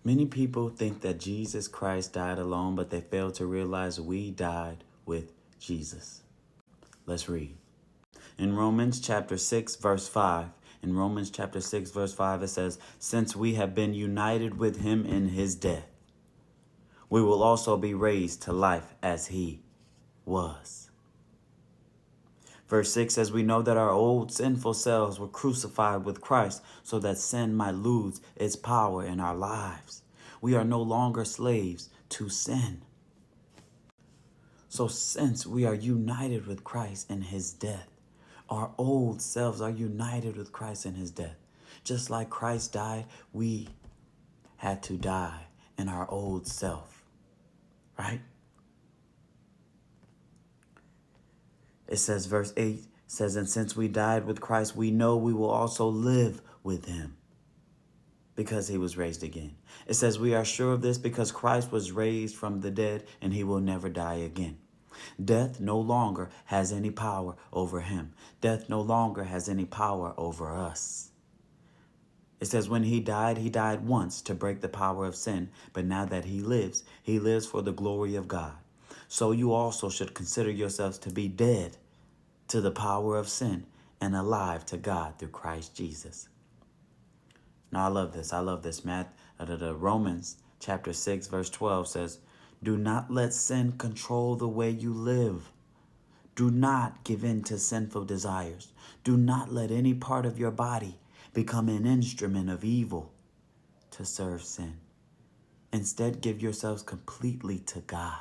Many people think that Jesus Christ died alone, but they fail to realize we died with Jesus. Let's read. In Romans chapter 6, verse 5, it says, since we have been united with him in his death, we will also be raised to life as he was. Verse 6 says, we know that our old sinful selves were crucified with Christ so that sin might lose its power in our lives. We are no longer slaves to sin. So since we are united with Christ in his death, our old selves are united with Christ in his death. Just like Christ died, we had to die in our old self, right? It says, verse 8 says, and since we died with Christ, we know we will also live with him because he was raised again. It says, we are sure of this because Christ was raised from the dead and he will never die again. Death no longer has any power over him. Death no longer has any power over us. It says when he died once to break the power of sin, but now that he lives for the glory of God. So you also should consider yourselves to be dead to the power of sin and alive to God through Christ Jesus. Now I love this. Romans chapter 6, verse 12 says, do not let sin control the way you live. Do not give in to sinful desires. Do not let any part of your body become an instrument of evil to serve sin. Instead, give yourselves completely to God.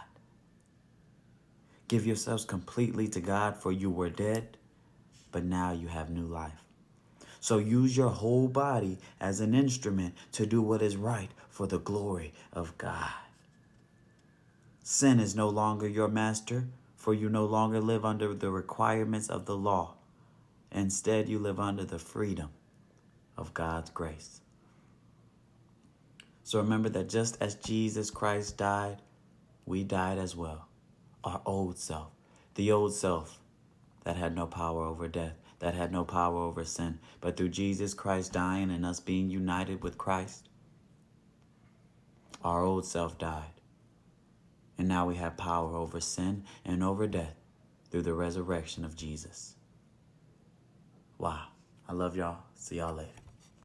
Give yourselves completely to God, for you were dead, but now you have new life. So use your whole body as an instrument to do what is right for the glory of God. Sin is no longer your master, for you no longer live under the requirements of the law. Instead, you live under the freedom of God's grace. So remember that just as Jesus Christ died, we died as well. Our old self, the old self that had no power over death, that had no power over sin. But through Jesus Christ dying and us being united with Christ, our old self died. And now we have power over sin and over death through the resurrection of Jesus. Wow. I love y'all. See y'all later.